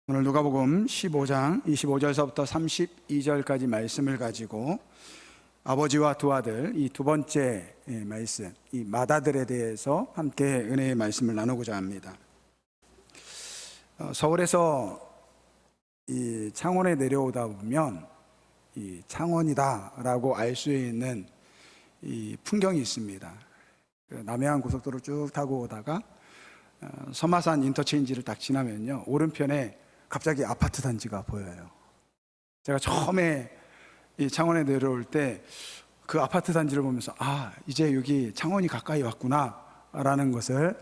오늘 누가복음 15장 25절서부터 32절까지 말씀을 가지고 아버지와 두 아들, 이 두 번째 말씀, 이 맏아들에 대해서 함께 은혜의 말씀을 나누고자 합니다. 서울에서 이 창원에 내려오다 보면 이 창원이다라고 알 수 있는 이 풍경이 있습니다. 남해안 고속도로 쭉 타고 오다가 서마산 인터체인지를 딱 지나면요, 오른편에 갑자기 아파트 단지가 보여요. 제가 처음에 이 창원에 내려올 때 그 아파트 단지를 보면서 이제 여기 창원이 가까이 왔구나 라는 것을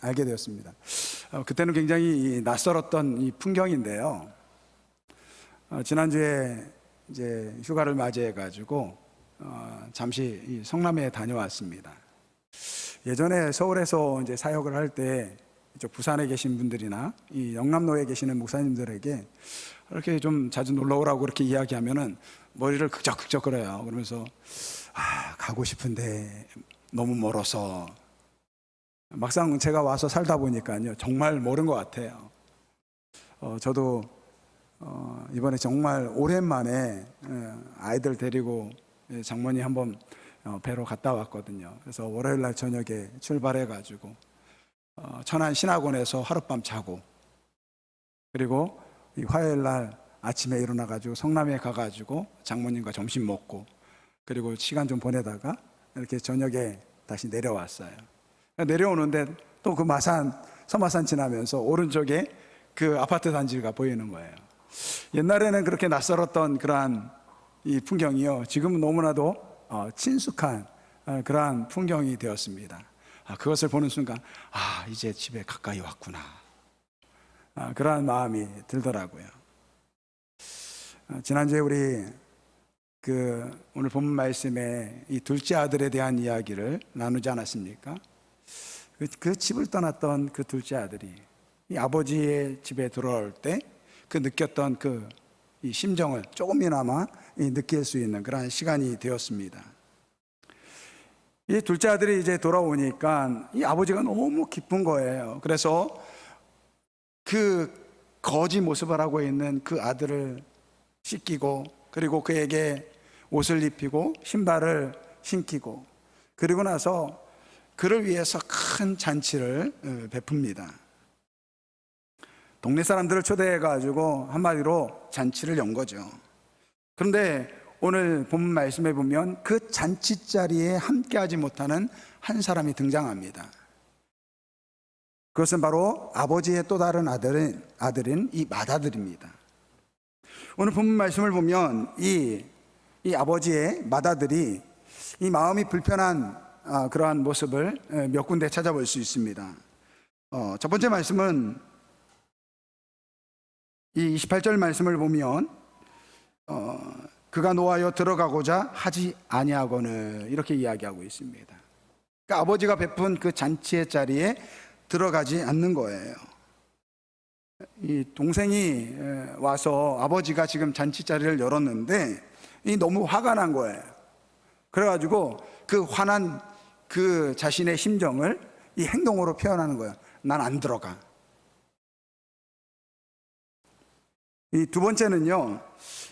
알게 되었습니다. 그때는 굉장히 낯설었던 이 풍경인데요, 지난주에 이제 휴가를 맞이해 가지고 잠시 이 성남에 다녀왔습니다. 예전에 서울에서 이제 사역을 할 때 이쪽 부산에 계신 분들이나 이 영남로에 계시는 목사님들에게 이렇게 좀 자주 놀러 오라고 그렇게 이야기하면은 머리를 극적극적거려요. 그러면서 가고 싶은데 너무 멀어서. 막상 제가 와서 살다 보니까요, 정말 멀은 것 같아요. 저도 이번에 정말 오랜만에 아이들 데리고 장모님 한번 뵈러 갔다 왔거든요. 그래서 월요일 날 저녁에 출발해 가지고 천안 신학원에서 하룻밤 자고, 그리고 이 화요일 날 아침에 일어나 가지고 성남에 가 가지고 장모님과 점심 먹고, 그리고 시간 좀 보내다가 이렇게 저녁에 다시 내려왔어요. 내려오는데 또 그 서마산 지나면서 오른쪽에 그 아파트 단지가 보이는 거예요. 옛날에는 그렇게 낯설었던 그러한 이 풍경이요, 지금은 너무나도 친숙한 그러한 풍경이 되었습니다. 그것을 보는 순간 이제 집에 가까이 왔구나, 그러한 마음이 들더라고요. 지난주에 우리 오늘 본문 말씀에 이 둘째 아들에 대한 이야기를 나누지 않았습니까? 그 집을 떠났던 그 둘째 아들이 이 아버지의 집에 들어올 때 그 느꼈던 이 심정을 조금이나마 느낄 수 있는 그러한 시간이 되었습니다. 이 둘째 아들이 이제 돌아오니까 이 아버지가 너무 기쁜 거예요. 그래서 그 거지 모습을 하고 있는 그 아들을 씻기고, 그리고 그에게 옷을 입히고 신발을 신기고, 그리고 나서 그를 위해서 큰 잔치를 베풉니다. 동네 사람들을 초대해 가지고 한마디로 잔치를 연 거죠. 그런데 오늘 본문 말씀에 보면 그 잔치 자리에 함께하지 못하는 한 사람이 등장합니다. 그것은 바로 아버지의 또 다른 아들인 이 맏아들입니다. 오늘 본문 말씀을 보면 이 아버지의 맏아들이 이 마음이 불편한 그러한 모습을 몇 군데 찾아볼 수 있습니다. 첫 번째 말씀은 이 28절 말씀을 보면 그가 노하여 들어가고자 하지 아니하거늘, 이렇게 이야기하고 있습니다. 그러니까 아버지가 베푼 그 잔치의 자리에 들어가지 않는 거예요. 이 동생이 와서 아버지가 지금 잔치 자리를 열었는데 너무 화가 난 거예요. 그래가지고 그 화난 그 자신의 심정을 이 행동으로 표현하는 거예요. 난 안 들어가. 이 두 번째는요,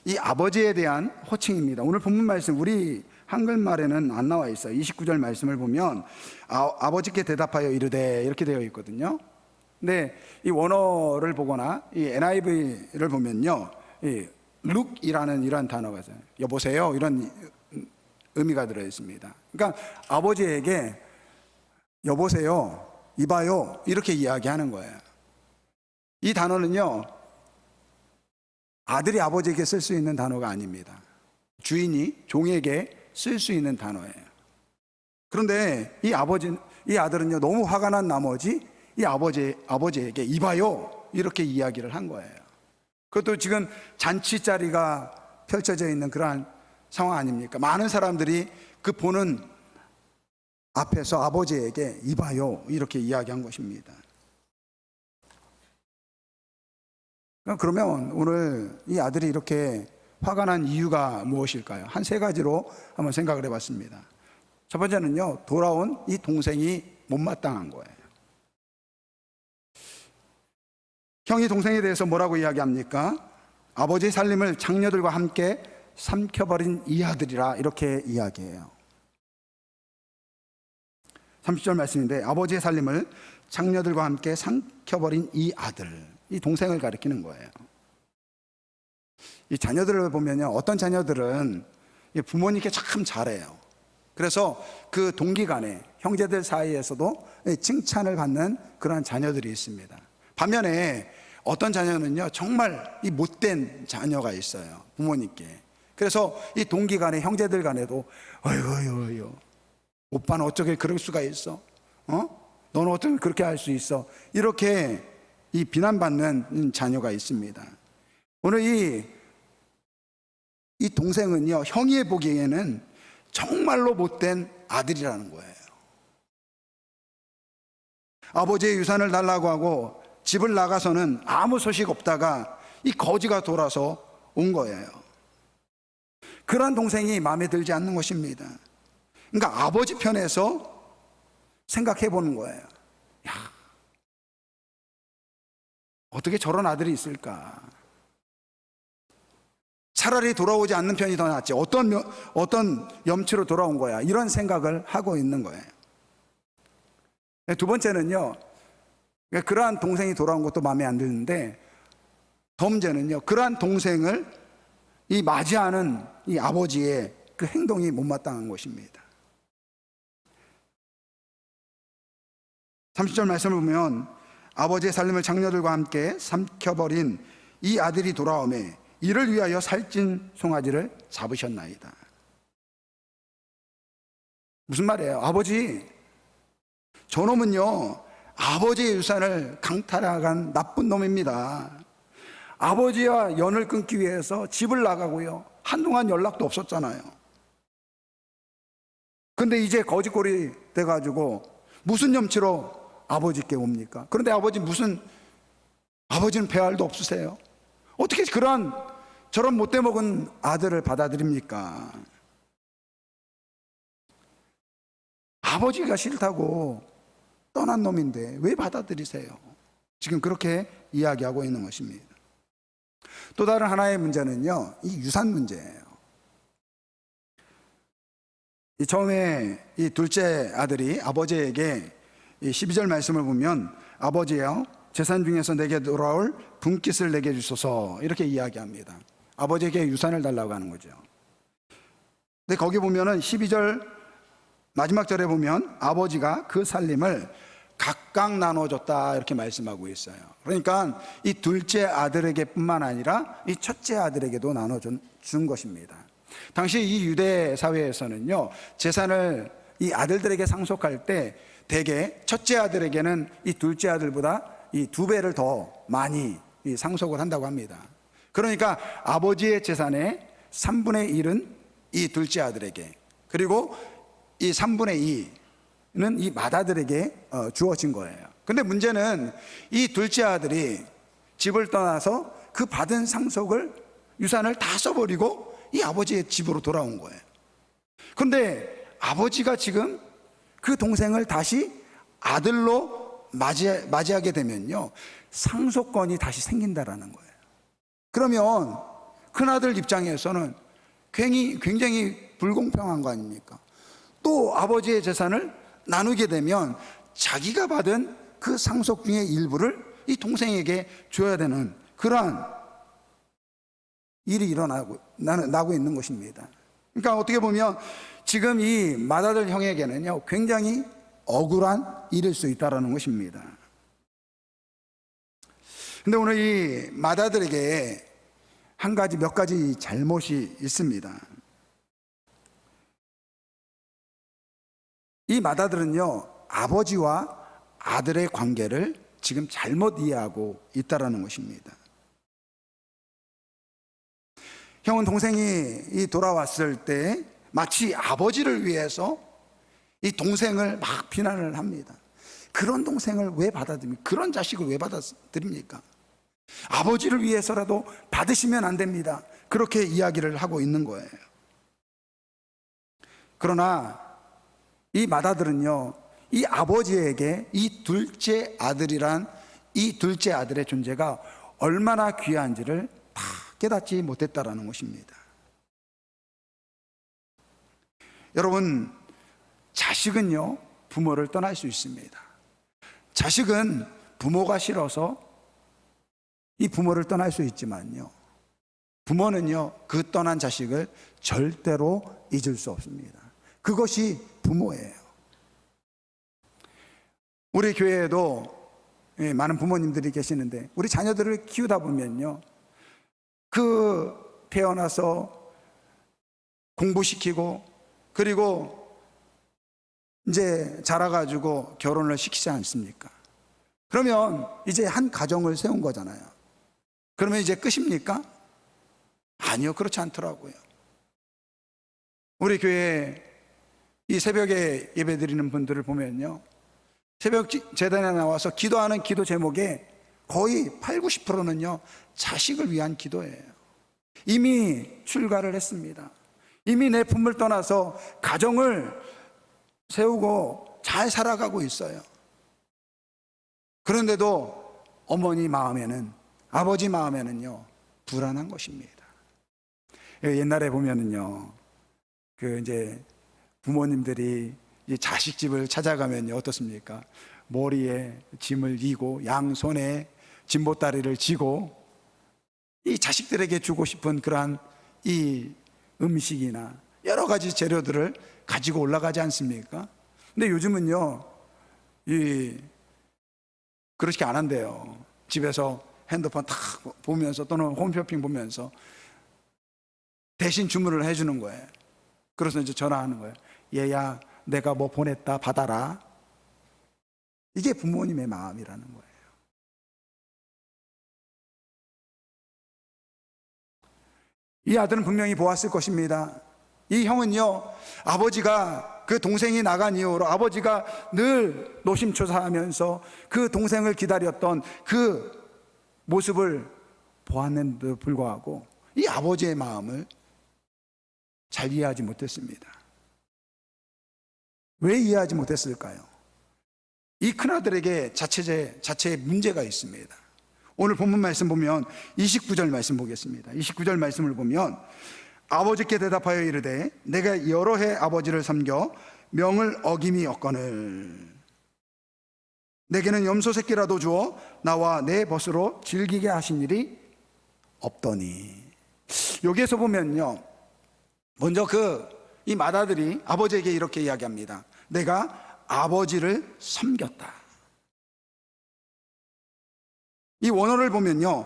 이 아버지에 대한 호칭입니다. 오늘 본문 말씀, 우리 한글말에는 안 나와 있어요. 29절 말씀을 보면 아버지께 대답하여 이르되, 이렇게 되어 있거든요. 근데 이 원어를 보거나 이 NIV를 보면요, 이 look이라는 이런 단어가 있어요. 여보세요, 이런 의미가 들어 있습니다. 그러니까 아버지에게 여보세요, 이봐요, 이렇게 이야기하는 거예요. 이 단어는요, 아들이 아버지에게 쓸 수 있는 단어가 아닙니다. 주인이 종에게 쓸 수 있는 단어예요. 그런데 이 아들은요, 너무 화가 난 나머지 이 아버지에게 이봐요, 이렇게 이야기를 한 거예요. 그것도 지금 잔치 자리가 펼쳐져 있는 그러한 상황 아닙니까? 많은 사람들이 그 보는 앞에서 아버지에게 이봐요, 이렇게 이야기한 것입니다. 그러면 오늘 이 아들이 이렇게 화가 난 이유가 무엇일까요? 한 세 가지로 한번 생각을 해봤습니다. 첫 번째는요, 돌아온 이 동생이 못마땅한 거예요. 형이 동생에 대해서 뭐라고 이야기합니까? 아버지의 살림을 장녀들과 함께 삼켜버린 이 아들이라, 이렇게 이야기해요. 30절 말씀인데, 아버지의 살림을 장녀들과 함께 삼켜버린 이 아들, 이 동생을 가리키는 거예요. 이 자녀들을 보면요, 어떤 자녀들은 부모님께 참 잘해요. 그래서 그 동기간에, 형제들 사이에서도 칭찬을 받는 그런 자녀들이 있습니다. 반면에 어떤 자녀는요, 정말 이 못된 자녀가 있어요, 부모님께. 그래서 이 동기간에, 형제들 간에도 어휴, 오빠는 어떻게 그럴 수가 있어? 너는 어떻게 그렇게 할 수 있어? 이렇게 이 비난받는 자녀가 있습니다. 오늘 이 동생은요, 형이 보기에는 정말로 못된 아들이라는 거예요. 아버지의 유산을 달라고 하고 집을 나가서는 아무 소식 없다가 이 거지가 돌아서 온 거예요. 그런 동생이 마음에 들지 않는 것입니다. 그러니까 아버지 편에서 생각해 보는 거예요. 야, 어떻게 저런 아들이 있을까? 차라리 돌아오지 않는 편이 더 낫지. 어떤 염치로 돌아온 거야? 이런 생각을 하고 있는 거예요. 두 번째는요, 그러한 동생이 돌아온 것도 마음에 안 드는데, 더 문제는요, 그러한 동생을 이 맞이하는 이 아버지의 그 행동이 못마땅한 것입니다. 30절 말씀을 보면, 아버지의 살림을 장녀들과 함께 삼켜버린 이 아들이 돌아오매 이를 위하여 살찐 송아지를 잡으셨나이다. 무슨 말이에요? 아버지, 저놈은요, 아버지의 유산을 강탈하간 나쁜 놈입니다. 아버지와 연을 끊기 위해서 집을 나가고요, 한동안 연락도 없었잖아요. 근데 이제 거지꼴이 돼가지고 무슨 염치로 아버지께 옵니까? 그런데 아버지는 배알도 없으세요? 어떻게 저런 못돼 먹은 아들을 받아들입니까? 아버지가 싫다고 떠난 놈인데 왜 받아들이세요? 지금 그렇게 이야기하고 있는 것입니다. 또 다른 하나의 문제는요, 이 유산 문제예요. 처음에 이 둘째 아들이 아버지에게 이 12절 말씀을 보면, 아버지여, 재산 중에서 내게 돌아올 분깃을 내게 주소서, 이렇게 이야기합니다. 아버지에게 유산을 달라고 하는 거죠. 근데 거기 보면은 12절 마지막 절에 보면 아버지가 그 살림을 각각 나눠줬다, 이렇게 말씀하고 있어요. 그러니까 이 둘째 아들에게 뿐만 아니라 이 첫째 아들에게도 나눠준 것입니다. 당시 이 유대 사회에서는요, 재산을 이 아들들에게 상속할 때 대개 첫째 아들에게는 이 둘째 아들보다 이 2배를 더 많이 상속을 한다고 합니다. 그러니까 아버지의 재산의 3분의 1은 이 둘째 아들에게, 그리고 이 3분의 2는 이 맏아들에게 주어진 거예요. 근데 문제는 이 둘째 아들이 집을 떠나서 그 받은 상속을, 유산을 다 써버리고 이 아버지의 집으로 돌아온 거예요. 근데 아버지가 지금 그 동생을 다시 아들로 맞이하게 되면요, 상속권이 다시 생긴다라는 거예요. 그러면 큰아들 입장에서는 굉장히 불공평한 거 아닙니까? 또 아버지의 재산을 나누게 되면 자기가 받은 그 상속 중의 일부를 이 동생에게 줘야 되는 그러한 일이 나고 있는 것입니다. 그러니까 어떻게 보면 지금 이 맏아들 형에게는요, 굉장히 억울한 일일 수 있다는 것입니다. 근데 오늘 이 맏아들에게 몇 가지 잘못이 있습니다. 이 맏아들은요, 아버지와 아들의 관계를 지금 잘못 이해하고 있다는 것입니다. 형은 동생이 돌아왔을 때 마치 아버지를 위해서 이 동생을 막 비난을 합니다. 그런 동생을 왜 받아들입니까? 그런 자식을 왜 받아들입니까? 아버지를 위해서라도 받으시면 안 됩니다. 그렇게 이야기를 하고 있는 거예요. 그러나 이 맏아들은요, 이 아버지에게 이 둘째 아들이란 이 둘째 아들의 존재가 얼마나 귀한지를 다 깨닫지 못했다라는 것입니다. 여러분, 자식은요, 부모를 떠날 수 있습니다. 자식은 부모가 싫어서 이 부모를 떠날 수 있지만요, 부모는요, 그 떠난 자식을 절대로 잊을 수 없습니다. 그것이 부모예요. 우리 교회에도 많은 부모님들이 계시는데, 우리 자녀들을 키우다 보면요, 태어나서 공부시키고, 그리고 이제 자라가지고 결혼을 시키지 않습니까? 그러면 이제 한 가정을 세운 거잖아요. 그러면 이제 끝입니까? 아니요, 그렇지 않더라고요. 우리 교회 이 새벽에 예배 드리는 분들을 보면요, 새벽 재단에 나와서 기도하는 기도 제목에 거의 80~90%는요 자식을 위한 기도예요. 이미 출가를 했습니다. 이미 내 품을 떠나서 가정을 세우고 잘 살아가고 있어요. 그런데도 어머니 마음에는, 아버지 마음에는요 불안한 것입니다. 옛날에 보면은요, 이제 부모님들이 이 자식 집을 찾아가면요 어떻습니까? 머리에 짐을 이고 양손에 짐보따리를 지고 이 자식들에게 주고 싶은 그러한 이 음식이나 여러 가지 재료들을 가지고 올라가지 않습니까? 근데 요즘은요 그렇게 안 한대요. 집에서 핸드폰 탁 보면서 또는 홈쇼핑 보면서 대신 주문을 해주는 거예요. 그래서 이제 전화하는 거예요. 얘야, 내가 뭐 보냈다, 받아라. 이게 부모님의 마음이라는 거예요. 이 아들은 분명히 보았을 것입니다. 이 형은요, 아버지가 그 동생이 나간 이후로 아버지가 늘 노심초사하면서 그 동생을 기다렸던 그 모습을 보았는데도 불구하고 이 아버지의 마음을 잘 이해하지 못했습니다. 왜 이해하지 못했을까요? 이 큰아들에게 자체의 문제가 있습니다. 오늘 본문 말씀 보면 29절 말씀 보겠습니다. 29절 말씀을 보면 아버지께 대답하여 이르되 내가 여러 해 아버지를 섬겨 명을 어김이 없거늘 내게는 염소 새끼라도 주어 나와 내 벗으로 즐기게 하신 일이 없더니. 여기에서 보면요, 먼저 이 맏아들이 아버지에게 이렇게 이야기합니다. 내가 아버지를 섬겼다. 이 원어를 보면요,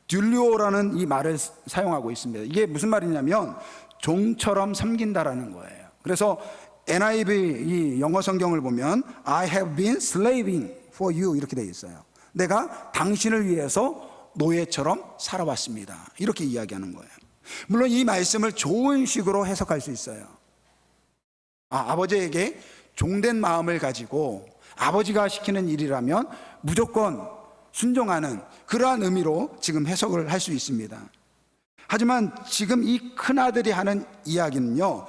듀리오라는 이 말을 사용하고 있습니다. 이게 무슨 말이냐면 종처럼 섬긴다라는 거예요. 그래서 NIV 이 영어 성경을 보면 I have been slaving for you 이렇게 되어 있어요. 내가 당신을 위해서 노예처럼 살아왔습니다. 이렇게 이야기하는 거예요. 물론 이 말씀을 좋은 식으로 해석할 수 있어요. 아버지에게 종된 마음을 가지고 아버지가 시키는 일이라면 무조건 순종하는 그러한 의미로 지금 해석을 할 수 있습니다. 하지만 지금 이 큰아들이 하는 이야기는요,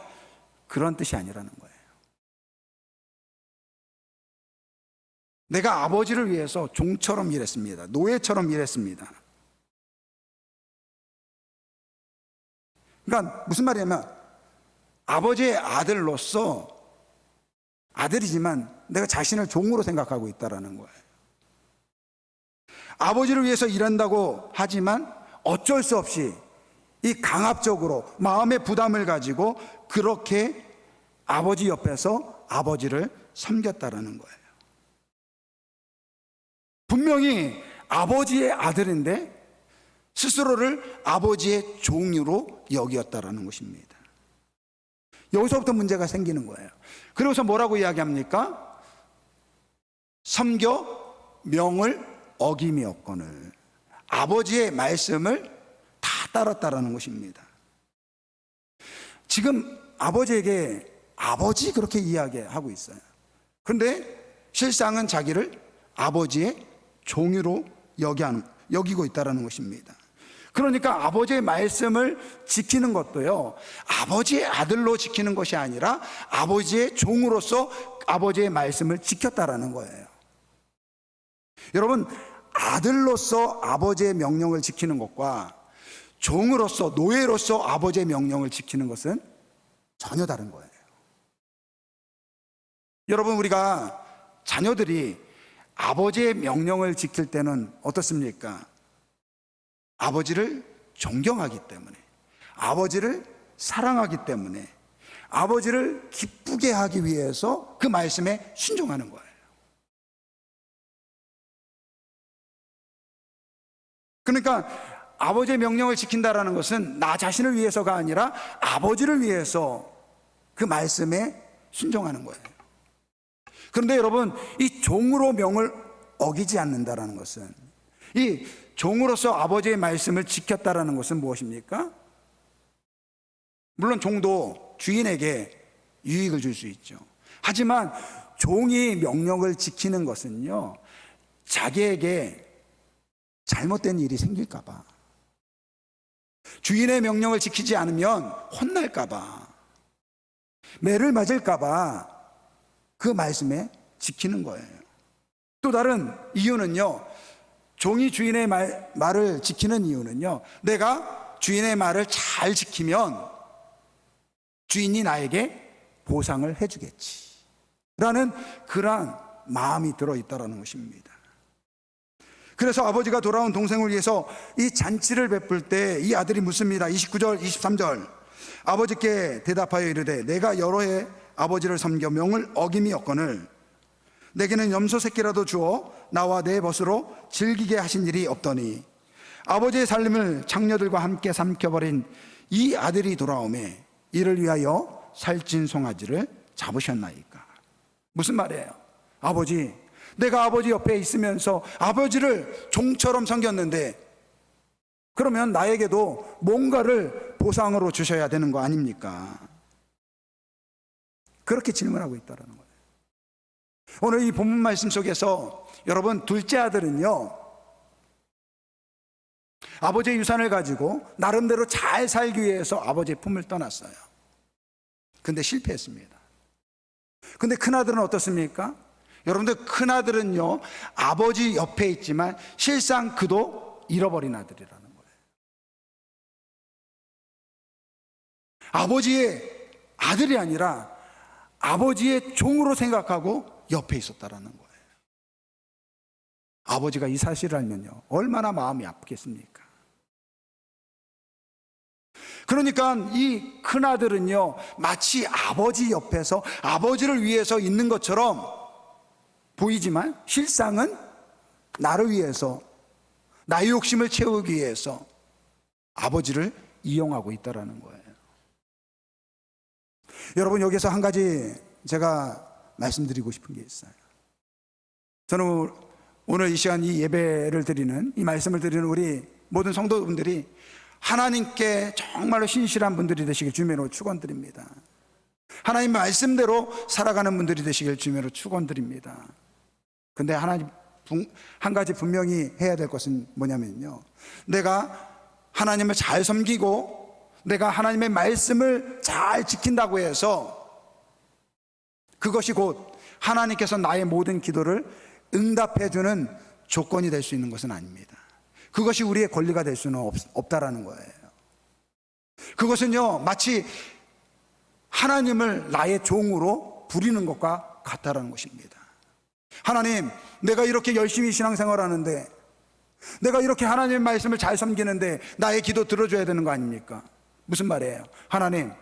그런 뜻이 아니라는 거예요. 내가 아버지를 위해서 종처럼 일했습니다. 노예처럼 일했습니다. 그러니까 무슨 말이냐면 아버지의 아들로서 아들이지만 내가 자신을 종으로 생각하고 있다는 거예요. 아버지를 위해서 일한다고 하지만 어쩔 수 없이 이 강압적으로 마음의 부담을 가지고 그렇게 아버지 옆에서 아버지를 섬겼다라는 거예요. 분명히 아버지의 아들인데 스스로를 아버지의 종으로 여겼다라는 것입니다. 여기서부터 문제가 생기는 거예요. 그러고서 뭐라고 이야기합니까? 섬겨 명을 어김이 없거늘. 아버지의 말씀을 다 따랐다라는 것입니다. 지금 아버지에게 아버지 그렇게 이야기하고 있어요. 그런데 실상은 자기를 아버지의 종으로 여기고 있다는 것입니다. 그러니까 아버지의 말씀을 지키는 것도요, 아버지의 아들로 지키는 것이 아니라 아버지의 종으로서 아버지의 말씀을 지켰다라는 거예요. 여러분, 아들로서 아버지의 명령을 지키는 것과 종으로서, 노예로서 아버지의 명령을 지키는 것은 전혀 다른 거예요. 여러분, 우리가 자녀들이 아버지의 명령을 지킬 때는 어떻습니까? 아버지를 존경하기 때문에, 아버지를 사랑하기 때문에, 아버지를 기쁘게 하기 위해서 그 말씀에 순종하는 거예요. 그러니까 아버지의 명령을 지킨다라는 것은 나 자신을 위해서가 아니라 아버지를 위해서 그 말씀에 순종하는 거예요. 그런데 여러분, 이 종으로 명을 어기지 않는다라는 것은, 이 종으로서 아버지의 말씀을 지켰다라는 것은 무엇입니까? 물론 종도 주인에게 유익을 줄 수 있죠. 하지만 종이 명령을 지키는 것은요, 자기에게 잘못된 일이 생길까 봐, 주인의 명령을 지키지 않으면 혼날까 봐, 매를 맞을까 봐 그 말씀에 지키는 거예요. 또 다른 이유는요, 종이 주인의 말을 지키는 이유는요, 내가 주인의 말을 잘 지키면 주인이 나에게 보상을 해주겠지 라는 그러한 마음이 들어있다는 것입니다. 그래서 아버지가 돌아온 동생을 위해서 이 잔치를 베풀 때 이 아들이 묻습니다. 29절 23절 아버지께 대답하여 이르되 내가 여러 해 아버지를 섬겨 명을 어김이 없거늘 내게는 염소 새끼라도 주어 나와 내 벗으로 즐기게 하신 일이 없더니 아버지의 살림을 장녀들과 함께 삼켜버린 이 아들이 돌아오매 이를 위하여 살찐 송아지를 잡으셨나이까. 무슨 말이에요? 아버지, 내가 아버지 옆에 있으면서 아버지를 종처럼 섬겼는데 그러면 나에게도 뭔가를 보상으로 주셔야 되는 거 아닙니까? 그렇게 질문하고 있다는 거예요. 오늘 이 본문 말씀 속에서 여러분, 둘째 아들은요, 아버지의 유산을 가지고 나름대로 잘 살기 위해서 아버지의 품을 떠났어요. 근데 실패했습니다. 근데 큰아들은 어떻습니까? 여러분들, 큰아들은요, 아버지 옆에 있지만 실상 그도 잃어버린 아들이라는 거예요. 아버지의 아들이 아니라 아버지의 종으로 생각하고 옆에 있었다라는 거예요. 아버지가 이 사실을 알면요, 얼마나 마음이 아프겠습니까? 그러니까 이 큰아들은요, 마치 아버지 옆에서 아버지를 위해서 있는 것처럼 보이지만 실상은 나를 위해서, 나의 욕심을 채우기 위해서 아버지를 이용하고 있다는 거예요. 여러분, 여기서 한 가지 제가 말씀드리고 싶은 게 있어요. 저는 오늘 이 시간 이 예배를 드리는, 이 말씀을 드리는 우리 모든 성도분들이 하나님께 정말로 신실한 분들이 되시길 주님으로 축원드립니다. 하나님 말씀대로 살아가는 분들이 되시길 주님으로 축원드립니다. 근데 하나님, 한 가지 분명히 해야 될 것은 뭐냐면요, 내가 하나님을 잘 섬기고 내가 하나님의 말씀을 잘 지킨다고 해서 그것이 곧 하나님께서 나의 모든 기도를 응답해 주는 조건이 될 수 있는 것은 아닙니다. 그것이 우리의 권리가 될 수는 없다라는 거예요. 그것은요, 마치 하나님을 나의 종으로 부리는 것과 같다라는 것입니다. 하나님, 내가 이렇게 열심히 신앙생활하는데, 내가 이렇게 하나님의 말씀을 잘 섬기는데 나의 기도 들어줘야 되는 거 아닙니까? 무슨 말이에요? 하나님,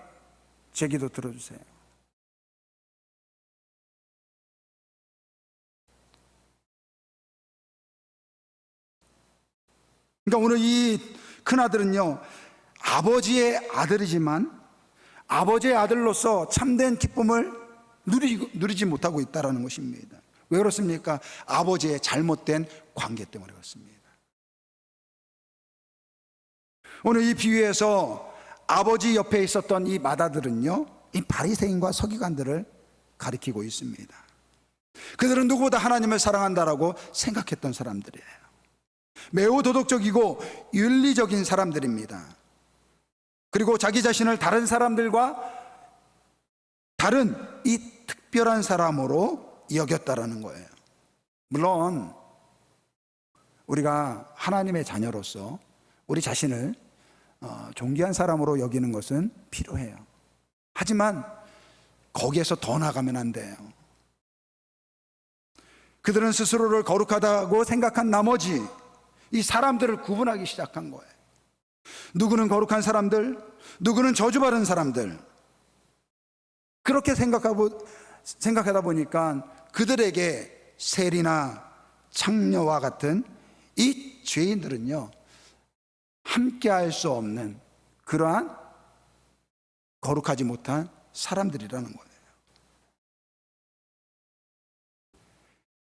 제 기도 들어주세요. 그러니까 오늘 이 큰아들은요, 아버지의 아들이지만 아버지의 아들로서 참된 기쁨을 누리지 못하고 있다는 것입니다. 왜 그렇습니까? 아버지의 잘못된 관계 때문에 그렇습니다. 오늘 이 비유에서 아버지 옆에 있었던 이 맏아들은요, 이 바리새인과 서기관들을 가리키고 있습니다. 그들은 누구보다 하나님을 사랑한다라고 생각했던 사람들이에요. 매우 도덕적이고 윤리적인 사람들입니다. 그리고 자기 자신을 다른 사람들과 다른 이 특별한 사람으로 여겼다라는 거예요. 물론 우리가 하나님의 자녀로서 우리 자신을 존귀한 사람으로 여기는 것은 필요해요. 하지만 거기에서 더 나가면 안 돼요. 그들은 스스로를 거룩하다고 생각한 나머지 이 사람들을 구분하기 시작한 거예요. 누구는 거룩한 사람들, 누구는 저주받은 사람들. 그렇게 생각하다 보니까 그들에게 세리나 창녀와 같은 이 죄인들은요, 함께할 수 없는 그러한 거룩하지 못한 사람들이라는 거예요.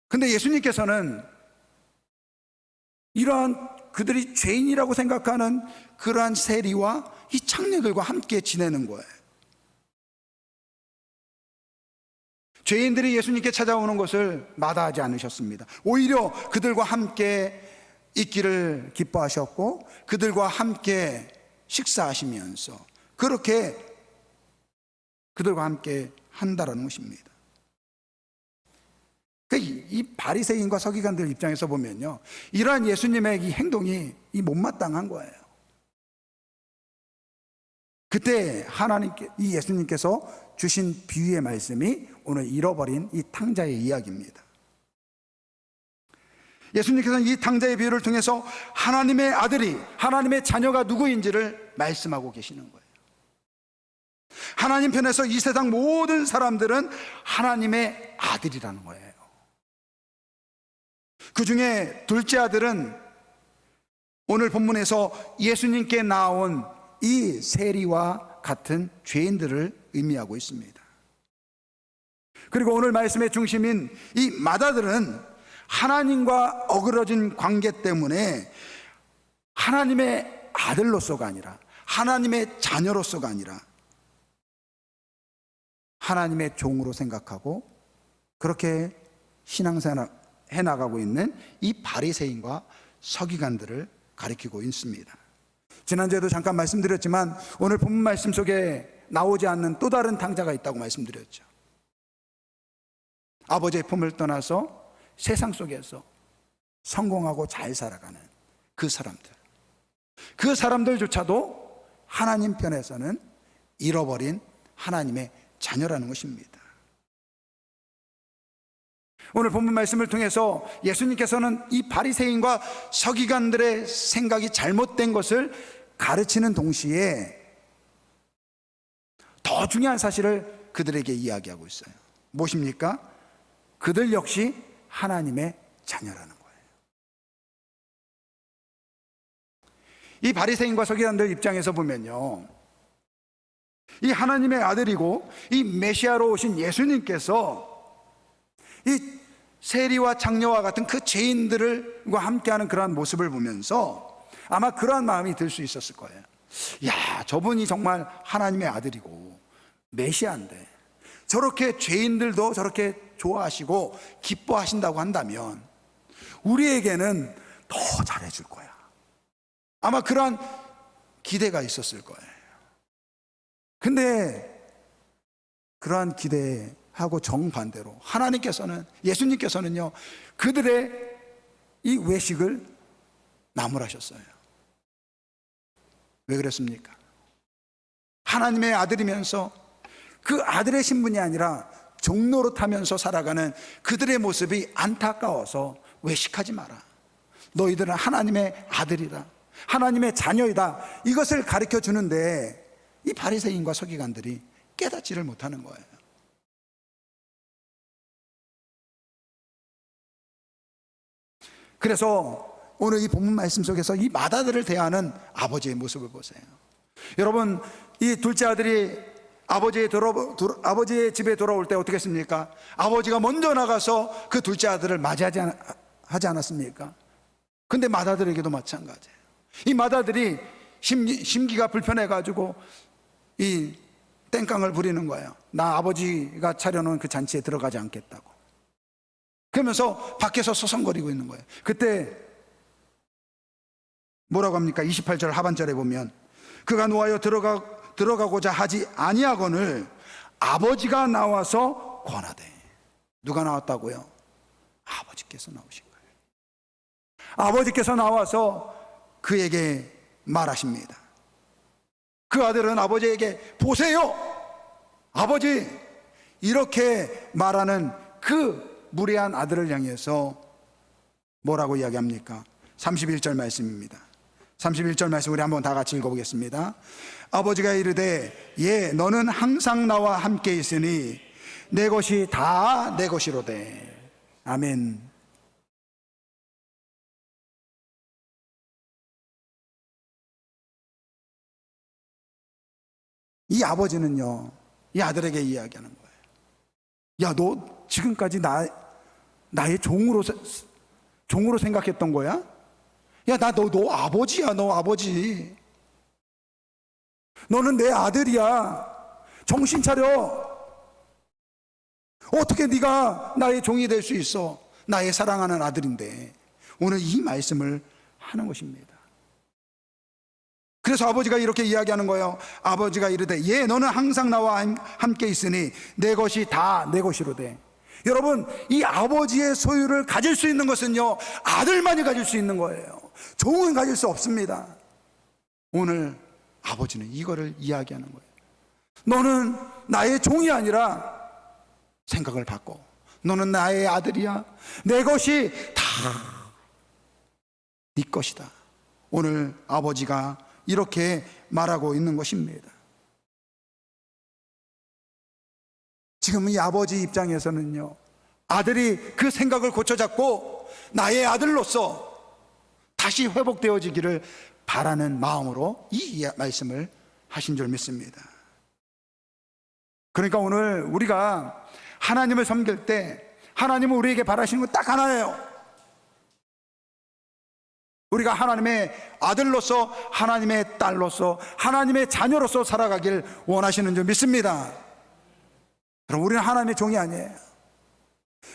근데 예수님께서는 이러한 그들이 죄인이라고 생각하는 그러한 세리와 이 창녀들과 함께 지내는 거예요. 죄인들이 예수님께 찾아오는 것을 마다하지 않으셨습니다. 오히려 그들과 함께 있기를 기뻐하셨고 그들과 함께 식사하시면서 그렇게 그들과 함께 한다라는 것입니다. 이 바리새인과 서기관들 입장에서 보면요, 이러한 예수님의 이 행동이 못마땅한 거예요. 그때 이 예수님께서 주신 비유의 말씀이 오늘 잃어버린 이 탕자의 이야기입니다. 예수님께서는 이 탕자의 비유를 통해서 하나님의 아들이, 하나님의 자녀가 누구인지를 말씀하고 계시는 거예요. 하나님 편에서 이 세상 모든 사람들은 하나님의 아들이라는 거예요. 그 중에 둘째 아들은 오늘 본문에서 예수님께 나온 이 세리와 같은 죄인들을 의미하고 있습니다. 그리고 오늘 말씀의 중심인 이 마다들은 하나님과 어그러진 관계 때문에 하나님의 아들로서가 아니라 하나님의 자녀로서가 아니라 하나님의 종으로 생각하고 그렇게 신앙생활 해나가고 있는 이 바리새인과 서기관들을 가리키고 있습니다. 지난주에도 잠깐 말씀드렸지만 오늘 본문 말씀 속에 나오지 않는 또 다른 탕자가 있다고 말씀드렸죠. 아버지의 품을 떠나서 세상 속에서 성공하고 잘 살아가는 그 사람들조차도 하나님 편에서는 잃어버린 하나님의 자녀라는 것입니다. 오늘 본문 말씀을 통해서 예수님께서는 이 바리새인과 서기관들의 생각이 잘못된 것을 가르치는 동시에 더 중요한 사실을 그들에게 이야기하고 있어요. 무엇입니까? 그들 역시 하나님의 자녀라는 거예요. 이 바리새인과 서기관들 입장에서 보면요, 이 하나님의 아들이고 이 메시아로 오신 예수님께서 이 세리와 창녀와 같은 그 죄인들과 함께하는 그러한 모습을 보면서 아마 그러한 마음이 들 수 있었을 거예요. 야, 저분이 정말 하나님의 아들이고 메시아인데 저렇게 죄인들도 저렇게 좋아하시고 기뻐하신다고 한다면 우리에게는 더 잘해줄 거야. 아마 그러한 기대가 있었을 거예요. 근데 그러한 기대하고 정반대로 하나님께서는, 예수님께서는요, 그들의 이 외식을 나무라셨어요. 왜 그랬습니까? 하나님의 아들이면서 그 아들의 신분이 아니라 종로로 타면서 살아가는 그들의 모습이 안타까워서 외식하지 마라. 너희들은 하나님의 아들이다, 하나님의 자녀이다, 이것을 가르쳐 주는데 이 바리새인과 서기관들이 깨닫지를 못하는 거예요. 그래서 오늘 이 본문 말씀 속에서 이 마다들을 대하는 아버지의 모습을 보세요. 여러분, 이 둘째 아들이 아버지의 집에 돌아올 때 어떻게 했습니까? 아버지가 먼저 나가서 그 둘째 아들을 맞이하지 않았습니까? 근데 마다들에게도 마찬가지예요. 이 마다들이 심기가 불편해가지고 이 땡깡을 부리는 거예요. 나 아버지가 차려놓은 그 잔치에 들어가지 않겠다고. 그러면서 밖에서 소송거리고 있는 거예요. 그때 뭐라고 합니까? 28절 하반절에 보면 그가 노하여 들어가고자 하지 아니하거늘 아버지가 나와서 권하되. 누가 나왔다고요? 아버지께서 나오신 거예요. 아버지께서 나와서 그에게 말하십니다. 그 아들은 아버지에게 보세요, 아버지, 이렇게 말하는 그 무례한 아들을 향해서 뭐라고 이야기합니까? 31절 말씀입니다. 31절 말씀 우리 한번 다 같이 읽어보겠습니다. 아버지가 이르되 예 너는 항상 나와 함께 있으니 내 것이 다 내 것이로되. 아멘. 이 아버지는요, 이 아들에게 이야기하는 거예요. 야, 너 지금까지 나의 종으로 생각했던 거야? 야, 너 아버지야, 너 아버지. 너는 내 아들이야. 정신 차려. 어떻게 네가 나의 종이 될 수 있어? 나의 사랑하는 아들인데. 오늘 이 말씀을 하는 것입니다. 그래서 아버지가 이렇게 이야기하는 거예요. 아버지가 이르되 예 너는 항상 나와 함께 있으니 내 것이 다 내 것이로되. 여러분, 이 아버지의 소유를 가질 수 있는 것은요, 아들만이 가질 수 있는 거예요. 종은 가질 수 없습니다. 오늘 아버지는 이거를 이야기하는 거예요. 너는 나의 종이 아니라 생각을 바꿔. 너는 나의 아들이야. 내 것이 다 네 것이다. 오늘 아버지가 이렇게 말하고 있는 것입니다. 지금 이 아버지 입장에서는요, 아들이 그 생각을 고쳐잡고 나의 아들로서 다시 회복되어지기를 바라는 마음으로 이 말씀을 하신 줄 믿습니다. 그러니까 오늘 우리가 하나님을 섬길 때 하나님은 우리에게 바라시는 건 딱 하나예요. 우리가 하나님의 아들로서, 하나님의 딸로서, 하나님의 자녀로서 살아가길 원하시는 줄 믿습니다. 그럼 우리는 하나님의 종이 아니에요.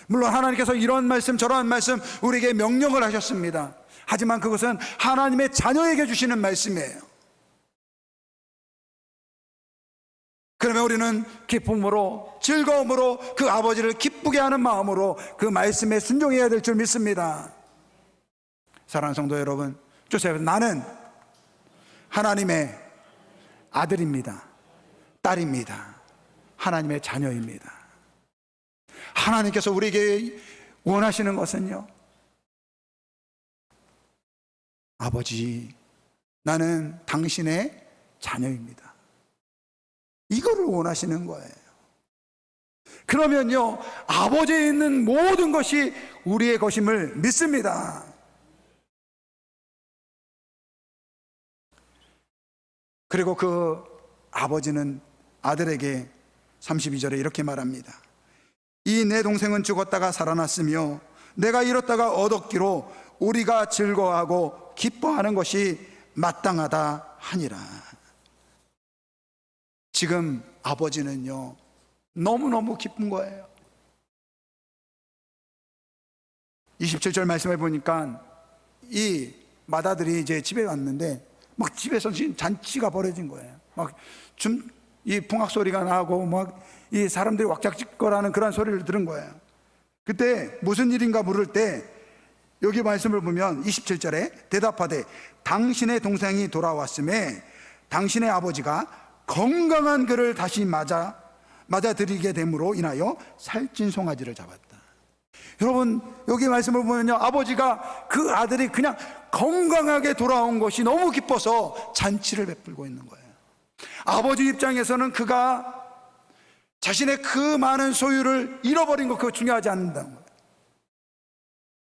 물론 하나님께서 이런 말씀 저런 말씀 우리에게 명령을 하셨습니다. 하지만 그것은 하나님의 자녀에게 주시는 말씀이에요. 그러면 우리는 기쁨으로, 즐거움으로, 그 아버지를 기쁘게 하는 마음으로 그 말씀에 순종해야 될 줄 믿습니다. 사랑하는 성도 여러분, 주세요. 나는 하나님의 아들입니다. 딸입니다. 하나님의 자녀입니다. 하나님께서 우리에게 원하시는 것은요, 아버지, 나는 당신의 자녀입니다. 이거를 원하시는 거예요. 그러면요, 아버지에 있는 모든 것이 우리의 것임을 믿습니다. 그리고 그 아버지는 아들에게 32절에 이렇게 말합니다. 이 내 동생은 죽었다가 살아났으며 내가 잃었다가 얻었기로 우리가 즐거워하고 기뻐하는 것이 마땅하다 하니라. 지금 아버지는요, 너무너무 기쁜 거예요. 27절 말씀해 보니까 이 맏아들이 이제 집에 왔는데 막 집에서 지금 잔치가 벌어진 거예요. 막 이 풍악 소리가 나고 막 이 사람들이 왁작지껄하는 그런 소리를 들은 거예요. 그때 무슨 일인가 물을 때 여기 말씀을 보면 27절에 대답하되 당신의 동생이 돌아왔음에 당신의 아버지가 건강한 그를 다시 맞아들이게 됨으로 인하여 살찐 송아지를 잡았다. 여러분, 여기 말씀을 보면요, 아버지가 그 아들이 그냥 건강하게 돌아온 것이 너무 기뻐서 잔치를 베풀고 있는 거예요. 아버지 입장에서는 그가 자신의 그 많은 소유를 잃어버린 것, 그거 중요하지 않는다는 거예요.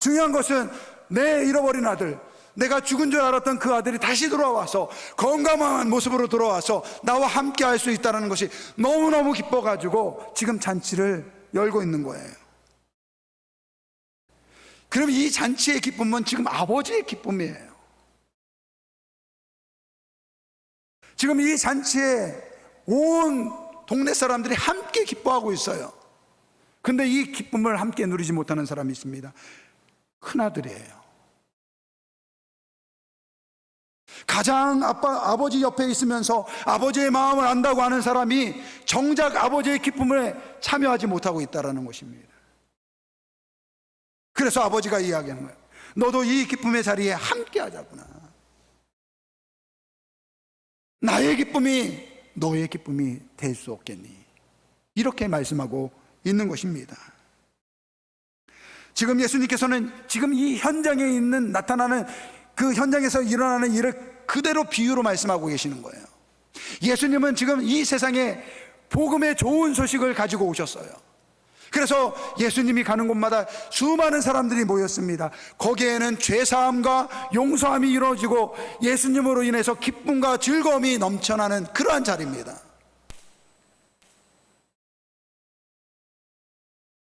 중요한 것은 내 잃어버린 아들, 내가 죽은 줄 알았던 그 아들이 다시 돌아와서 건강한 모습으로 돌아와서 나와 함께 할 수 있다는 것이 너무너무 기뻐가지고 지금 잔치를 열고 있는 거예요. 그럼 이 잔치의 기쁨은 지금 아버지의 기쁨이에요. 지금 이 잔치에 온 동네 사람들이 함께 기뻐하고 있어요. 근데 이 기쁨을 함께 누리지 못하는 사람이 있습니다. 큰아들이에요. 가장 아버지 옆에 있으면서 아버지의 마음을 안다고 하는 사람이 정작 아버지의 기쁨에 참여하지 못하고 있다는 것입니다. 그래서 아버지가 이야기하는 거예요. 너도 이 기쁨의 자리에 함께 하자구나. 나의 기쁨이 너의 기쁨이 될 수 없겠니? 이렇게 말씀하고 있는 것입니다. 지금 예수님께서는 지금 이 현장에 있는 나타나는 그 현장에서 일어나는 일을 그대로 비유로 말씀하고 계시는 거예요. 예수님은 지금 이 세상에 복음의 좋은 소식을 가지고 오셨어요. 그래서 예수님이 가는 곳마다 수많은 사람들이 모였습니다. 거기에는 죄사함과 용서함이 이루어지고 예수님으로 인해서 기쁨과 즐거움이 넘쳐나는 그러한 자리입니다.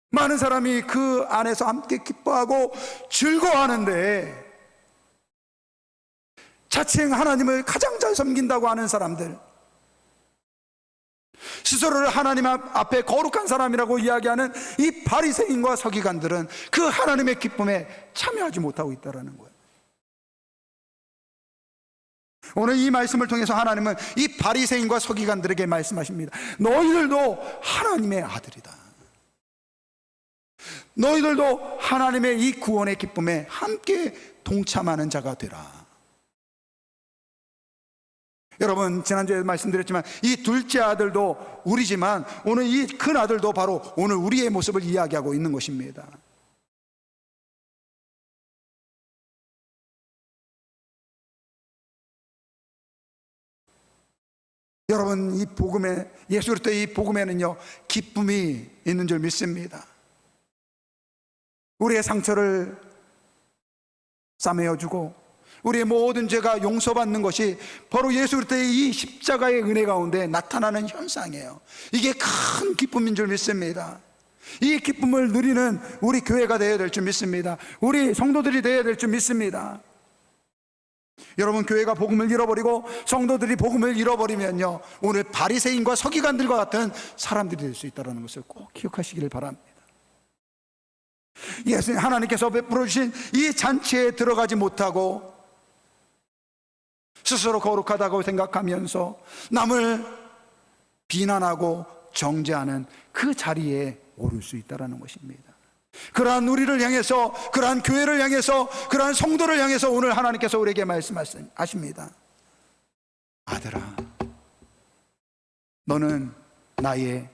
많은 사람이 그 안에서 함께 기뻐하고 즐거워하는데, 자칭 하나님을 가장 잘 섬긴다고 하는 사람들, 스스로를 하나님 앞에 거룩한 사람이라고 이야기하는 이 바리새인과 서기관들은 그 하나님의 기쁨에 참여하지 못하고 있다는 거예요. 오늘 이 말씀을 통해서 하나님은 이 바리새인과 서기관들에게 말씀하십니다. 너희들도 하나님의 아들이다. 너희들도 하나님의 이 구원의 기쁨에 함께 동참하는 자가 되라. 여러분, 지난주에 말씀드렸지만 이 둘째 아들도 우리지만 오늘 이 큰 아들도 바로 오늘 우리의 모습을 이야기하고 있는 것입니다. 여러분, 이 복음에, 예수 그리스도의 이 복음에는요 기쁨이 있는 줄 믿습니다. 우리의 상처를 싸매어주고 우리의 모든 죄가 용서받는 것이 바로 예수 그리스도의 이 십자가의 은혜 가운데 나타나는 현상이에요. 이게 큰 기쁨인 줄 믿습니다. 이 기쁨을 누리는 우리 교회가 되어야 될 줄 믿습니다. 우리 성도들이 되어야 될 줄 믿습니다. 여러분, 교회가 복음을 잃어버리고 성도들이 복음을 잃어버리면요 오늘 바리새인과 서기관들과 같은 사람들이 될 수 있다는 것을 꼭 기억하시기를 바랍니다. 예수님, 하나님께서 베풀어 주신 이 잔치에 들어가지 못하고 스스로 거룩하다고 생각하면서 남을 비난하고 정죄하는 그 자리에 오를 수 있다는 것입니다. 그러한 우리를 향해서, 그러한 교회를 향해서, 그러한 성도를 향해서 오늘 하나님께서 우리에게 말씀하십니다. 아들아, 너는 나의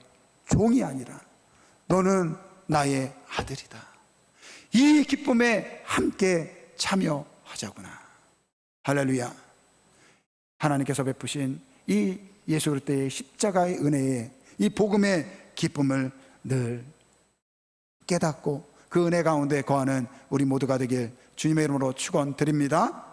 종이 아니라 너는 나의 아들이다. 이 기쁨에 함께 참여하자구나. 할렐루야. 하나님께서 베푸신 이 예수 그리스도의 십자가의 은혜에, 이 복음의 기쁨을 늘 깨닫고 그 은혜 가운데 거하는 우리 모두가 되길 주님의 이름으로 축원드립니다.